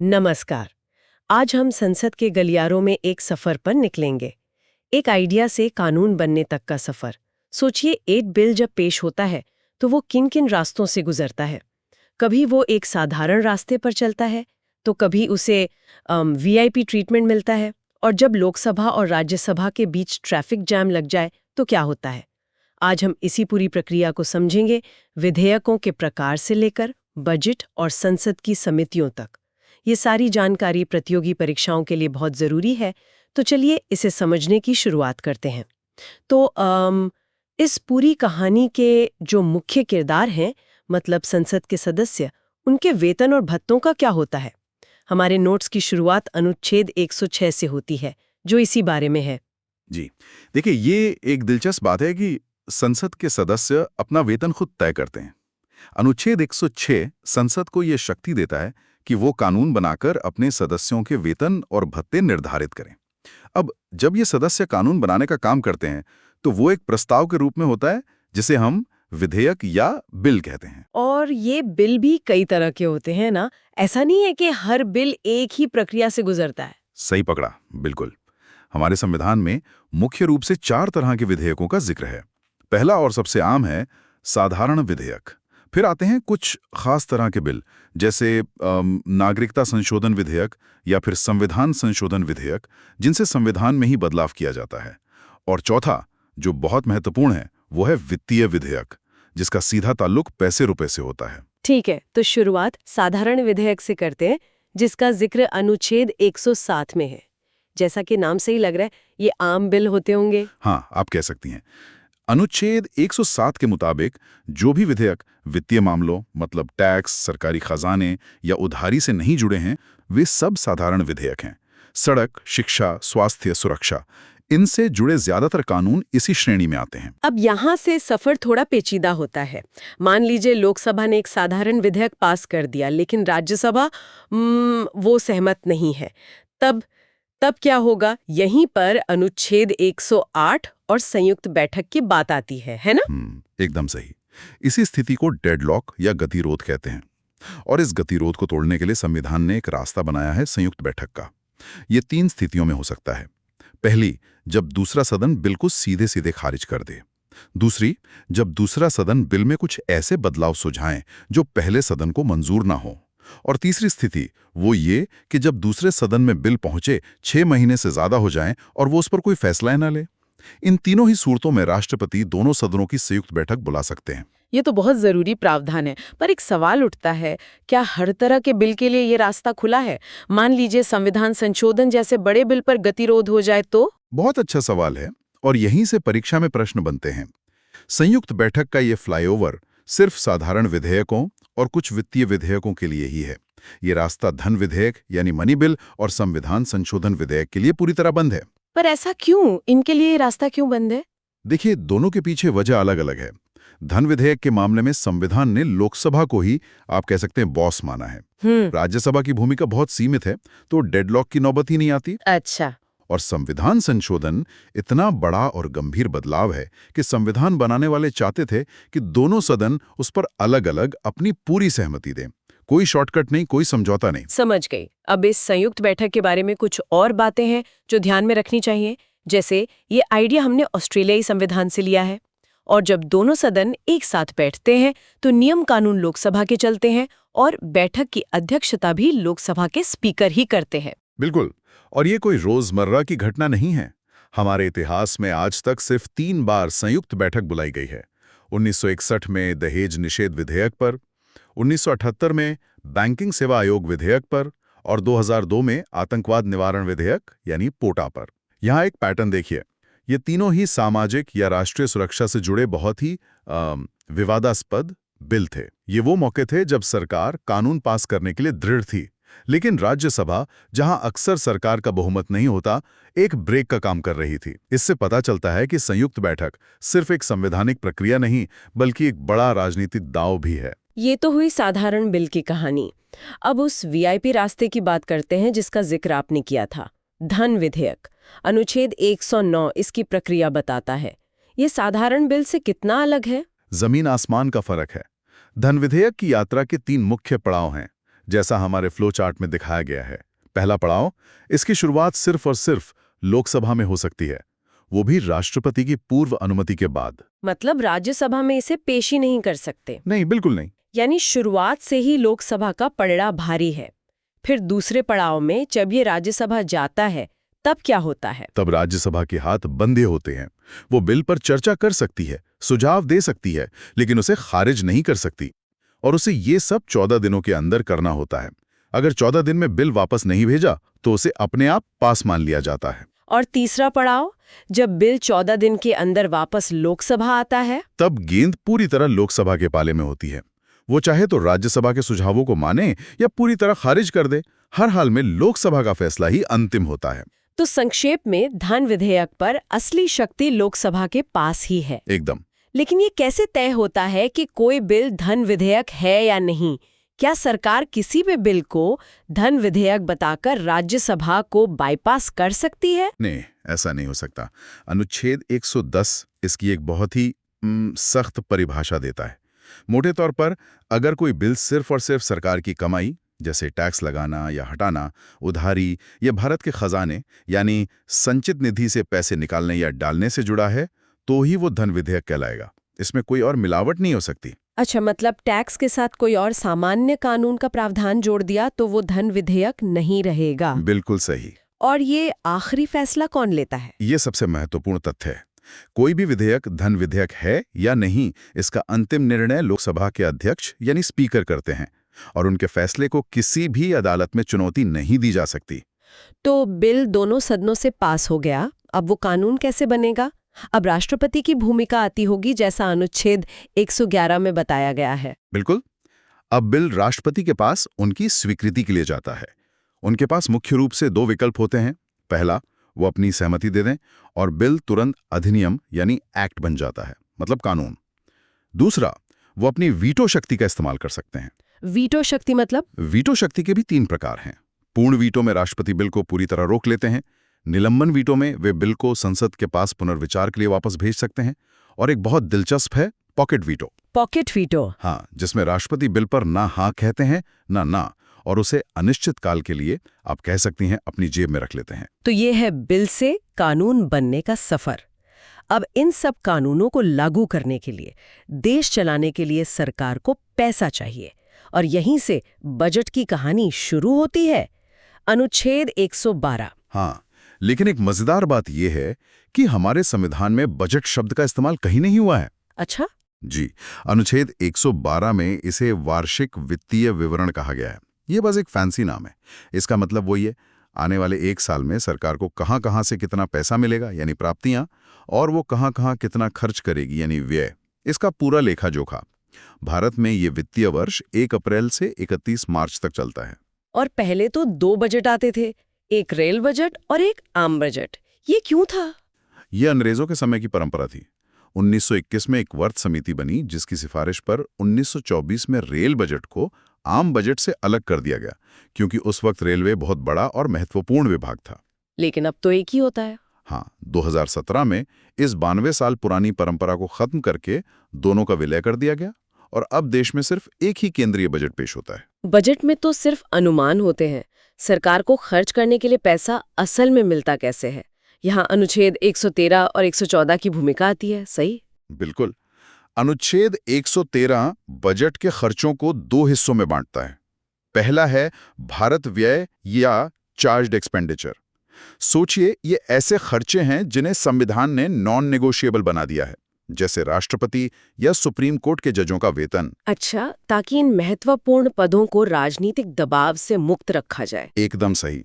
नमस्कार। आज हम संसद के गलियारों में एक सफर पर निकलेंगे। एक आइडिया से कानून बनने तक का सफर। सोचिए, एक बिल जब पेश होता है तो वो किन किन रास्तों से गुजरता है। कभी वो एक साधारण रास्ते पर चलता है, तो कभी उसे वीआईपी ट्रीटमेंट मिलता है, और जब लोकसभा और राज्यसभा के बीच ट्रैफिक जैम लग जाए तो क्या होता है। आज हम इसी पूरी प्रक्रिया को समझेंगे, विधेयकों के प्रकार से लेकर बजट और संसद की समितियों तक। ये सारी जानकारी प्रतियोगी परीक्षाओं के लिए बहुत ज़रूरी है, तो चलिए इसे समझने की शुरुआत करते हैं। तो इस पूरी कहानी के जो मुख्य किरदार हैं, मतलब संसद के सदस्य, उनके वेतन और भत्तों का क्या होता है। हमारे नोट्स की शुरुआत अनुच्छेद 106 से होती है, जो इसी बारे में है। जी, देखिए ये एक दिलचस्प बात है कि संसद के सदस्य अपना वेतन खुद तय करते हैं। अनुच्छेद 106 संसद को ये शक्ति देता है कि वो कानून बनाकर अपने सदस्यों के वेतन और भत्ते निर्धारित करें। अब जब ये सदस्य कानून बनाने का काम करते हैं, तो वो एक प्रस्ताव के रूप में होता है, जिसे हम विधेयक या बिल कहते हैं। और ये बिल भी कई तरह के होते हैं ना, ऐसा नहीं है कि हर बिल एक ही प्रक्रिया से गुजरता है। सही पकड़ा, बिल्कुल। हमारे संविधान में मुख्य रूप से 4 तरह के विधेयकों का जिक्र है। पहला और सबसे आम है साधारण विधेयक। फिर आते हैं कुछ खास तरह के बिल, जैसे नागरिकता संशोधन विधेयक या फिर संविधान संशोधन विधेयक, जिनसे संविधान में ही बदलाव किया जाता है। और चौथा, जो बहुत महत्वपूर्ण है, वो है वित्तीय विधेयक, जिसका सीधा ताल्लुक पैसे रुपए से होता है। ठीक है, तो शुरुआत साधारण विधेयक से करते हैं, जिसका जिक्र अनुच्छेद 107 में है। जैसा कि नाम से ही लग रहा है, ये आम बिल होते होंगे। हाँ, आप कह सकती हैं। अनुच्छेद 107 के मुताबिक जो भी विधेयक वित्तीय मामलों, मतलब टैक्स, सरकारी खजाने या उधारी से नहीं जुड़े हैं, वे सब साधारण विधेयक हैं। सड़क, शिक्षा, स्वास्थ्य, सुरक्षा, इनसे जुड़े ज्यादातर कानून इसी श्रेणी में आते हैं। अब यहाँ से सफर थोड़ा पेचीदा होता है। मान लीजिए लोकसभा ने एक साधारण विधेयक पास कर दिया, लेकिन राज्यसभा वो सहमत नहीं है। तब तब क्या होगा? यहीं पर अनुच्छेद 108 और संयुक्त बैठक की बात आती है ना? एकदम सही। इसी स्थिति को डेडलॉक या गतिरोध कहते हैं। और इस गतिरोध को तोड़ने के लिए संविधान ने एक रास्ता बनाया है, संयुक्त बैठक का। ये 3 स्थितियों में हो सकता है। पहली, जब दूसरा सदन बिल को सीधे सीधे खारिज कर दे। दूसरी, जब दूसरा सदन बिल में कुछ ऐसे बदलाव सुझाएं जो पहले सदन को मंजूर ना हो। और तीसरी स्थिति वो ये कि जब दूसरे सदन में बिल पहुंचे 6 महीने से ज्यादा हो जाएं और वो उस पर कोई फैसला ना ले। इन तीनों ही सूरतों में राष्ट्रपति दोनों सदनों की संयुक्त बैठक बुला सकते हैं। ये तो बहुत जरूरी प्रावधान है, पर एक सवाल उठता है, क्या हर तरह के बिल के लिए ये रास्ता खुला है? मान लीजिए संविधान संशोधन जैसे बड़े बिल पर गतिरोध हो जाए तो? बहुत अच्छा सवाल है, और यहीं से परीक्षा में प्रश्न बनते हैं। संयुक्त बैठक का ये फ्लाईओवर सिर्फ साधारण विधेयकों और कुछ वित्तीय विधेयकों के लिए ही है। ये रास्ता धन विधेयक यानी मनी बिल और संविधान संशोधन विधेयक के लिए पूरी तरह बंद है। पर ऐसा क्यों? इनके लिए ये रास्ता क्यों बंद है? देखिए, दोनों के पीछे वजह अलग अलग है। धन विधेयक के मामले में संविधान ने लोकसभा को ही, आप कह सकते हैं, बॉस माना है। राज्यसभा की भूमिका बहुत सीमित है, तो डेडलॉक की नौबत ही नहीं आती। अच्छा। और संविधान संशोधन इतना बड़ा और गंभीर बदलाव है कि संविधान बनाने वाले चाहते थे कि दोनों सदन उस पर अलग अलग अपनी पूरी सहमति दें। कोई शॉर्टकट नहीं, कोई समझौता नहीं। समझ गई। अब इस संयुक्त बैठक के बारे में कुछ और बातें हैं जो ध्यान में रखनी चाहिए। जैसे ये आइडिया हमने ऑस्ट्रेलियाई संविधान से लिया है, और जब दोनों सदन एक साथ बैठते हैं तो नियम कानून लोकसभा के चलते हैं, और बैठक की अध्यक्षता भी लोकसभा के स्पीकर ही करते हैं। बिल्कुल। और ये कोई रोजमर्रा की घटना नहीं है। हमारे इतिहास में आज तक सिर्फ 3 बार संयुक्त बैठक बुलाई गई है। 1961 में दहेज निषेध विधेयक पर, 1978 में बैंकिंग सेवा आयोग विधेयक पर, और 2002 में आतंकवाद निवारण विधेयक यानी पोटा पर। यहाँ एक पैटर्न देखिए, ये तीनों ही सामाजिक या राष्ट्रीय सुरक्षा से जुड़े बहुत ही विवादास्पद बिल थे। ये वो मौके थे जब सरकार कानून पास करने के लिए दृढ़ थी, लेकिन राज्यसभा, जहां अक्सर सरकार का बहुमत नहीं होता, एक ब्रेक का काम कर रही थी। इससे पता चलता है कि संयुक्त बैठक सिर्फ एक संवैधानिक प्रक्रिया नहीं, बल्कि एक बड़ा राजनीतिक दांव भी है। ये तो हुई साधारण बिल की कहानी। अब उस वीआईपी रास्ते की बात करते हैं जिसका जिक्र आपने किया था, धन विधेयक। अनुच्छेद 109 इसकी प्रक्रिया बताता है। ये साधारण बिल से कितना अलग है? जमीन आसमान का फर्क है। धन विधेयक की यात्रा के 3 मुख्य पड़ाव हैं, जैसा हमारे फ्लो चार्ट में दिखाया गया है। पहला पड़ाव, इसकी शुरुआत सिर्फ और सिर्फ लोकसभा में हो सकती है, वो भी राष्ट्रपति की पूर्व अनुमति के बाद। मतलब राज्यसभा में इसे पेश ही नहीं कर सकते। नहीं, बिल्कुल नहीं। यानी शुरुआत से ही लोकसभा का पलड़ा भारी है। फिर दूसरे पड़ाव में जब ये राज्यसभा जाता है तब क्या होता है? तब राज्यसभा के हाथ बंधे होते हैं। वो बिल पर चर्चा कर सकती है, सुझाव दे सकती है, लेकिन उसे खारिज नहीं कर सकती। और उसे ये सब 14 दिनों के अंदर करना होता है। अगर 14 दिन में बिल वापस नहीं भेजा तो उसे अपने आप पास मान लिया जाता है। और तीसरा पड़ाव, जब बिल 14 दिन के अंदर वापस लोकसभा आता है तब गेंद पूरी तरह लोकसभा के पाले में होती है। वो चाहे तो राज्यसभा के सुझावों को माने या पूरी तरह खारिज कर दे, हर हाल में लोकसभा का फैसला ही अंतिम होता है। तो संक्षेप में धन विधेयक पर असली शक्ति लोकसभा के पास ही है। एकदम। लेकिन ये कैसे तय होता है कि कोई बिल धन विधेयक है या नहीं? क्या सरकार किसी भी बिल को धन विधेयक बताकर राज्यसभा को बाईपास कर सकती है? नहीं, ऐसा नहीं हो सकता। अनुच्छेद 110 इसकी एक बहुत ही सख्त परिभाषा देता है। मोटे तौर पर अगर कोई बिल सिर्फ और सिर्फ सरकार की कमाई जैसे टैक्स लगाना या हटाना, उधारी या भारत के खजाने यानी संचित निधि से पैसे निकालने या डालने से जुड़ा है, तो ही वो धन विधेयक कहलाएगा। इसमें कोई और मिलावट नहीं हो सकती। अच्छा, मतलब टैक्स के साथ कोई और सामान्य कानून का प्रावधान जोड़ दिया तो वो धन विधेयक नहीं रहेगा। बिल्कुल सही। और ये आखिरी फैसला कौन लेता है? ये सबसे महत्वपूर्ण तथ्य है। कोई भी विधेयक धन विधेयक है या नहीं, इसका अंतिम निर्णय लोकसभा के अध्यक्ष यानी स्पीकर करते हैं, और उनके फैसले को किसी भी अदालत में चुनौती नहीं दी जा सकती। तो बिल दोनों सदनों से पास हो गया, अब वो कानून कैसे बनेगा? अब राष्ट्रपति की भूमिका आती होगी, जैसा अनुच्छेद 111 में बताया गया है। बिल्कुल। अब बिल राष्ट्रपति के पास उनकी स्वीकृति के लिए जाता है। उनके पास मुख्य रूप से 2 विकल्प होते हैं। पहला, वो अपनी सहमति दे दें और बिल तुरंत अधिनियम यानी एक्ट बन जाता है, मतलब कानून। दूसरा, वो अपनी वीटो शक्ति का इस्तेमाल कर सकते हैं। वीटो शक्ति मतलब? वीटो शक्ति के भी 3 प्रकार हैं। पूर्ण वीटो में राष्ट्रपति बिल को पूरी तरह रोक लेते हैं। निलंबन वीटो में वे बिल को संसद के पास पुनर्विचार के लिए वापस भेज सकते हैं। और एक बहुत दिलचस्प है पॉकेट वीटो। Pocket veto? हाँ, जिसमें राष्ट्रपति बिल पर ना हाँ कहते हैं ना, और उसे अनिश्चित काल के लिए, आप कह सकती हैं, अपनी जेब में रख लेते हैं। तो ये है बिल से कानून बनने का सफर। अब इन सब कानूनों को लागू करने के लिए, देश चलाने के लिए सरकार को पैसा चाहिए, और यहीं से बजट की कहानी शुरू होती है। अनुच्छेद 112। हाँ, लेकिन एक मजेदार बात यह है कि हमारे संविधान में बजट शब्द का इस्तेमाल कहीं नहीं हुआ है। अच्छा? जी, अनुच्छेद 112 में इसे वार्षिक वित्तीय विवरण कहा गया है। ये बस एक फैंसी नाम है। इसका मतलब वही है, आने वाले 1 साल में सरकार को कहां-कहां से कितना पैसा मिलेगा यानी प्राप्तियां, और वो कहां-कहां कितना खर्च करेगी यानी व्यय, इसका पूरा लेखा जोखा। भारत में ये वित्तीय वर्ष 1 अप्रैल से 31 मार्च तक चलता है। और पहले तो 2 बजट आते थे, एक रेल बजट और एक आम बजट। ये क्यों था? ये अंग्रेजों के समय की परंपरा थी। 1921 में एक वर्त समिति बनी जिसकी सिफारिश पर 1924 में रेल बजट को आम बजट से अलग कर दिया गया, क्योंकि उस वक्त रेलवे बहुत बड़ा और महत्वपूर्ण विभाग था। लेकिन अब तो एक ही होता है। हाँ, 2017 में इस 92 साल पुरानी परंपरा को खत्म करके दोनों का विलय कर दिया गया, और अब देश में सिर्फ एक ही केंद्रीय बजट पेश होता है। बजट में तो सिर्फ अनुमान होते हैं। सरकार को खर्च करने के लिए पैसा असल में मिलता कैसे है? यहाँ अनुच्छेद 113 और 114 की भूमिका आती है, सही? बिल्कुल। अनुच्छेद 113 बजट के खर्चों को 2 हिस्सों में बांटता है। पहला है भारत व्यय या चार्ज्ड एक्सपेंडिचर। सोचिए, ये ऐसे खर्चे हैं जिन्हें संविधान ने नॉन नेगोशिएबल बना दिया है, जैसे राष्ट्रपति या सुप्रीम कोर्ट के जजों का वेतन। अच्छा, ताकि इन महत्वपूर्ण पदों को राजनीतिक दबाव से मुक्त रखा जाए। एकदम सही।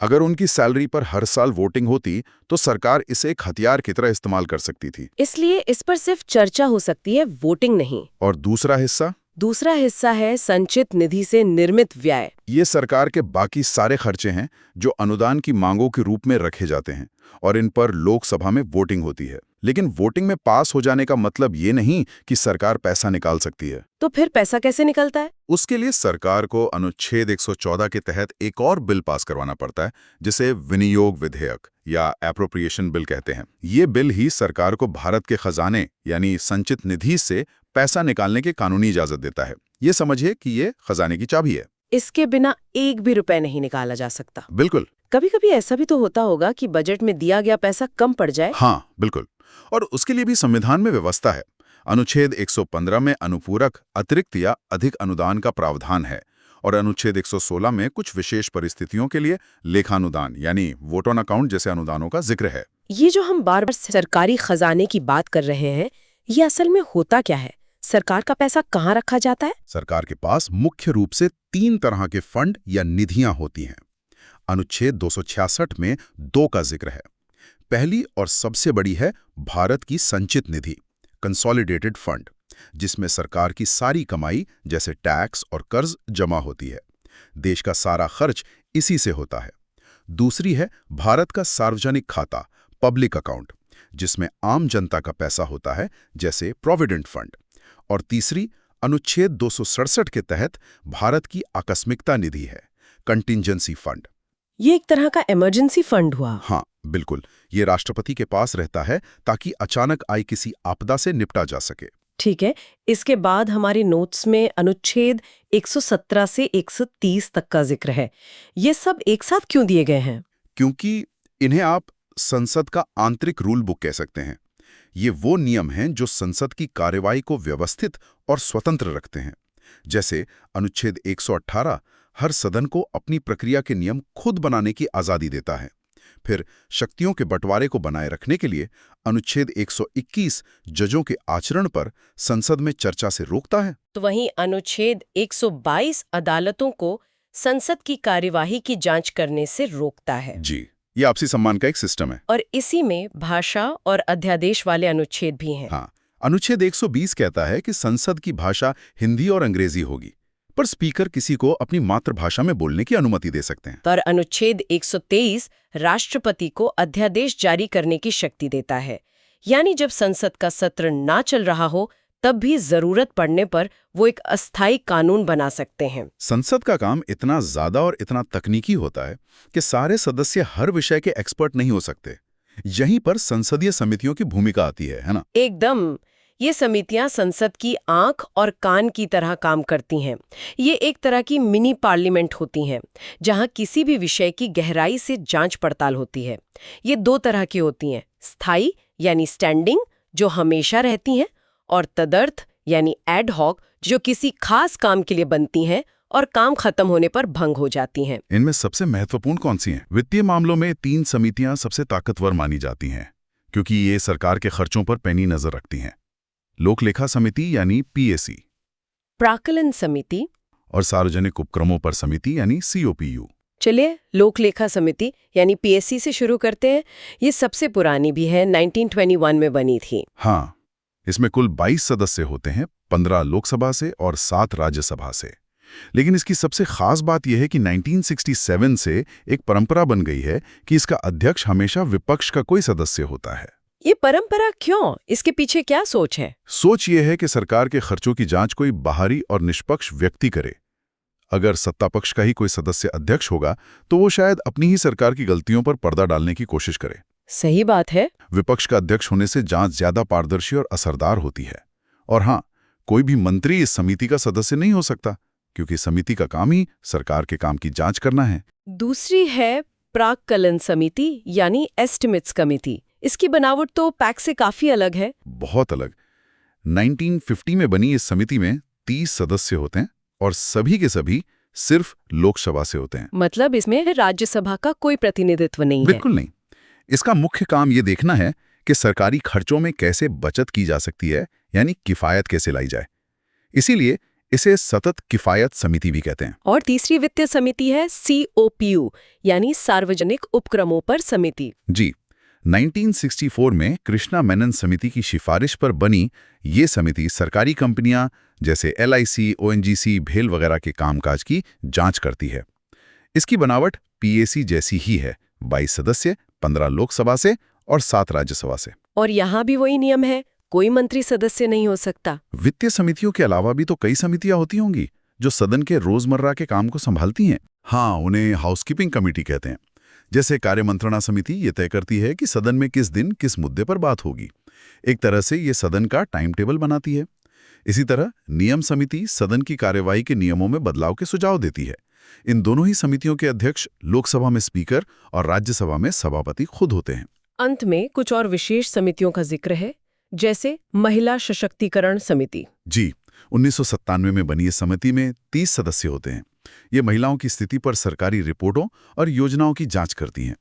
अगर उनकी सैलरी पर हर साल वोटिंग होती तो सरकार इसे एक हथियार की तरह इस्तेमाल कर सकती थी। इसलिए इस पर सिर्फ चर्चा हो सकती है, वोटिंग नहीं। और दूसरा हिस्सा है संचित निधि से निर्मित व्यय। ये सरकार के बाकी सारे खर्चे हैं जो अनुदान की मांगों के रूप में रखे जाते हैं, और इन पर लोकसभा में वोटिंग होती है। लेकिन वोटिंग में पास हो जाने का मतलब ये नहीं कि सरकार पैसा निकाल सकती है। तो फिर पैसा कैसे निकलता है? उसके लिए सरकार को अनुच्छेद 114 के तहत एक और बिल पास करवाना पड़ता है, जिसे विनियोग विधेयक या एप्रोप्रिएशन बिल कहते हैं। ये बिल ही सरकार को भारत के खजाने यानी संचित निधि से पैसा निकालने की कानूनी इजाजत देता है। ये समझिए कि ये खजाने की चाबी है। इसके बिना एक भी रुपए नहीं निकाला जा सकता। बिल्कुल। कभी कभी ऐसा भी तो होता होगा कि बजट में दिया गया पैसा कम पड़ जाए। हाँ, बिल्कुल। और उसके लिए भी संविधान में व्यवस्था है। अनुच्छेद 115 में अनुपूरक, अतिरिक्त या अधिक अनुदान का प्रावधान है और अनुच्छेद 116 में कुछ विशेष परिस्थितियों के लिए लेखानुदान यानी वोट ऑन अकाउंट जैसे अनुदानों का जिक्र है। ये जो हम बार बार सरकारी खजाने की बात कर रहे हैं, ये असल में होता क्या है? सरकार का पैसा कहाँ रखा जाता है? सरकार के पास मुख्य रूप से 3 तरह के फंड या निधियां होती हैं। अनुच्छेद 266 में 2 का जिक्र है। पहली और सबसे बड़ी है भारत की संचित निधि, कंसोलिडेटेड फंड, जिसमें सरकार की सारी कमाई जैसे टैक्स और कर्ज जमा होती है। देश का सारा खर्च इसी से होता है। दूसरी है भारत का सार्वजनिक खाता, पब्लिक अकाउंट, जिसमें आम जनता का पैसा होता है जैसे प्रोविडेंट फंड। और तीसरी अनुच्छेद 267 के तहत भारत की आकस्मिकता निधि है, कंटिंजेंसी फंड। ये एक तरह का इमरजेंसी फंड हुआ। हाँ, बिल्कुल। ये राष्ट्रपति के पास रहता है ताकि अचानक आई किसी आपदा से निपटा जा सके। ठीक है। इसके बाद हमारे नोट्स में अनुच्छेद 117 से 130 तक का जिक्र है। ये सब एक साथ क्यों दिए गए हैं? क्योंकि इन्हें आप संसद का आंतरिक रूल बुक कह सकते हैं। ये वो नियम हैं जो संसद की कार्यवाही को व्यवस्थित और स्वतंत्र रखते हैं। जैसे अनुच्छेद 118 हर सदन को अपनी प्रक्रिया के नियम खुद बनाने की आज़ादी देता है। फिर शक्तियों के बंटवारे को बनाए रखने के लिए अनुच्छेद 121 जजों के आचरण पर संसद में चर्चा से रोकता है। तो वहीं अनुच्छेद 122 अदालतों को संसद की कार्यवाही की जांच करने से रोकता है। जी, ये आपसी सम्मान का एक सिस्टम है। और इसी में भाषा और अध्यादेश वाले अनुच्छेद भी हैं। हाँ, अनुच्छेद 120 कहता है कि संसद की भाषा हिंदी और अंग्रेजी होगी, पर स्पीकर किसी को अपनी मातृभाषा में बोलने की अनुमति दे सकते हैं। पर अनुच्छेद 123 राष्ट्रपति को अध्यादेश जारी करने की शक्ति देता है। यानी जब संसद का सत्र ना चल रहा हो, तब भी जरूरत पड़ने पर वो एक अस्थायी कानून बना सकते हैं। संसद का काम इतना ज्यादा और इतना तकनीकी होता है कि सारे सदस्य हर विषय के एक्सपर्ट नहीं हो सकते। यहीं पर संसदीय समितियों की भूमिका आती है ना? एकदम। ये समितियां संसद की आंख और कान की तरह काम करती हैं। ये एक तरह की मिनी पार्लियामेंट होती हैं, जहां किसी भी विषय की गहराई से जांच पड़ताल होती है। ये 2 तरह की होती हैं, स्थायी यानी स्टैंडिंग, जो हमेशा रहती हैं, और तदर्थ यानी एड हॉक, जो किसी खास काम के लिए बनती हैं और काम खत्म होने पर भंग हो जाती हैं। इनमें सबसे महत्वपूर्ण कौन सी हैं? वित्तीय मामलों में 3 समितियां सबसे ताकतवर मानी जाती हैं, क्योंकि ये सरकार के खर्चों पर पैनी नजर रखती हैं। लोक लेखा समिति यानी पीएसी, प्राक्कलन समिति, और सार्वजनिक उपक्रमों पर समिति यानी सीओपीयू। चलिए लोक लेखा समिति यानी पीएससी से शुरू करते हैं। ये सबसे पुरानी भी है, 1921 में बनी थी। हाँ, इसमें कुल 22 सदस्य होते हैं, 15 लोकसभा से और 7 राज्यसभा से। लेकिन इसकी सबसे खास बात यह है कि 1967 से एक परंपरा बन गई है कि इसका अध्यक्ष हमेशा विपक्ष का कोई सदस्य होता है। ये परंपरा क्यों? इसके पीछे क्या सोच है? सोच ये है कि सरकार के खर्चों की जांच कोई बाहरी और निष्पक्ष व्यक्ति करे। अगर सत्ता पक्ष का ही कोई सदस्य अध्यक्ष होगा तो वो शायद अपनी ही सरकार की गलतियों पर पर्दा डालने की कोशिश करे। सही बात है। विपक्ष का अध्यक्ष होने से जांच ज्यादा पारदर्शी और असरदार होती है। और हाँ, कोई भी मंत्री इस समिति का सदस्य नहीं हो सकता, क्योंकि समिति का काम ही सरकार के काम की जांच करना है। दूसरी है प्राक्कलन समिति यानी एस्टिमेट्स कमेटी। इसकी बनावट तो पैक से काफी अलग है। बहुत अलग। 1950 में बनी इस समिति में 30 सदस्य होते हैं और सभी के सभी सिर्फ लोकसभा से होते हैं। मतलब इसमें राज्यसभा का कोई प्रतिनिधित्व नहीं है। बिल्कुल नहीं। इसका मुख्य काम ये देखना है कि सरकारी खर्चों में कैसे बचत की जा सकती है, यानी किफायत कैसे लाई जाए। इसीलिए इसे सतत किफायत समिति भी कहते हैं। और तीसरी वित्तीय समिति है सीओपीयू यानी सार्वजनिक उपक्रमों पर समिति। जी, 1964 में कृष्णा मेनन समिति की सिफारिश पर बनी ये समिति सरकारी कंपनियां जैसे LIC, ONGC, भेल वगैरह के कामकाज की जांच करती है। इसकी बनावट पीएसी जैसी ही है, 22 सदस्य, 15 लोकसभा से और 7 राज्यसभा से। और यहाँ भी वही नियम है, कोई मंत्री सदस्य नहीं हो सकता। वित्तीय समितियों के अलावा भी तो कई समितियां होती होंगी जो सदन के रोजमर्रा के काम को संभालती हैं। हाँ, उन्हें हाउसकीपिंग कमेटी कहते हैं। जैसे कार्य मंत्रणा समिति ये तय करती है कि सदन में किस दिन किस मुद्दे पर बात होगी। एक तरह से ये सदन का टाइम टेबल बनाती है। इसी तरह नियम समिति सदन की कार्यवाही के नियमों में बदलाव के सुझाव देती है। इन दोनों ही समितियों के अध्यक्ष लोकसभा में स्पीकर और राज्यसभा में सभापति खुद होते हैं। अंत में कुछ और विशेष समितियों का जिक्र है, जैसे महिला सशक्तिकरण समिति। जी, 1997 में बनी इस समिति में 30 सदस्य होते हैं। ये महिलाओं की स्थिति पर सरकारी रिपोर्टों और योजनाओं की जांच करती हैं।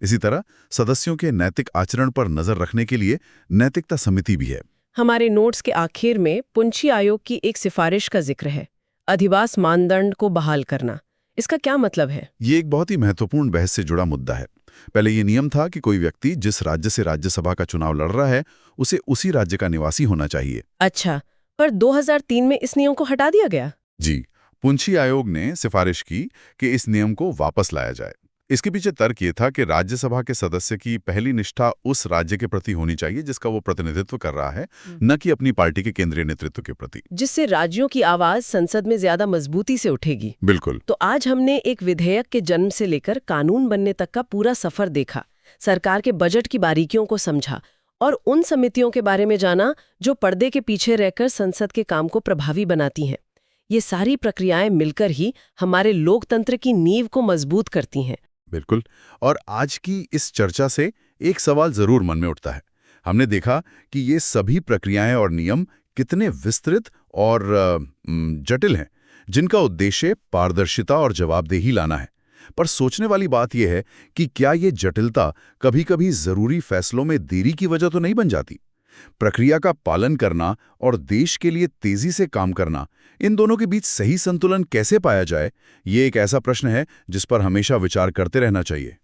इसी तरह सदस्यों के नैतिक आचरण पर नजर रखने के लिए नैतिकता समिति भी है। हमारे नोट्स के आखिर में पुंछी आयोग की एक सिफारिश का जिक्र है, अधिवास मानदंड को बहाल करना। इसका क्या मतलब है? ये एक बहुत ही महत्वपूर्ण बहस से जुड़ा मुद्दा है। पहले ये नियम था कि कोई व्यक्ति जिस राज्य से राज्यसभा का चुनाव लड़ रहा है उसे उसी राज्य का निवासी होना चाहिए। अच्छा, पर 2003 में इस नियम को हटा दिया गया। जी, पुंछी आयोग ने सिफारिश की कि इस नियम को वापस लाया जाए। इसके पीछे तर्क ये था कि राज्यसभा के सदस्य की पहली निष्ठा उस राज्य के प्रति होनी चाहिए जिसका वो प्रतिनिधित्व कर रहा है, न कि अपनी पार्टी के केंद्रीय नेतृत्व के प्रति, जिससे राज्यों की आवाज संसद में ज्यादा मजबूती से उठेगी। बिल्कुल। तो आज हमने एक विधेयक के जन्म से लेकर कानून बनने तक का पूरा सफर देखा, सरकार के बजट की बारीकियों को समझा और उन समितियों के बारे में जाना जो पर्दे के पीछे रहकर संसद के काम को प्रभावी बनाती हैं। ये सारी प्रक्रियाएं मिलकर ही हमारे लोकतंत्र की नींव को मजबूत करती हैं। बिल्कुल। और आज की इस चर्चा से एक सवाल जरूर मन में उठता है। हमने देखा कि ये सभी प्रक्रियाएं और नियम कितने विस्तृत और जटिल हैं, जिनका उद्देश्य पारदर्शिता और जवाबदेही लाना है। पर सोचने वाली बात यह है कि क्या ये जटिलता कभी-कभी जरूरी फैसलों में देरी की वजह तो नहीं बन जाती? प्रक्रिया का पालन करना और देश के लिए तेजी से काम करना, इन दोनों के बीच सही संतुलन कैसे पाया जाए, ये एक ऐसा प्रश्न है जिस पर हमेशा विचार करते रहना चाहिए।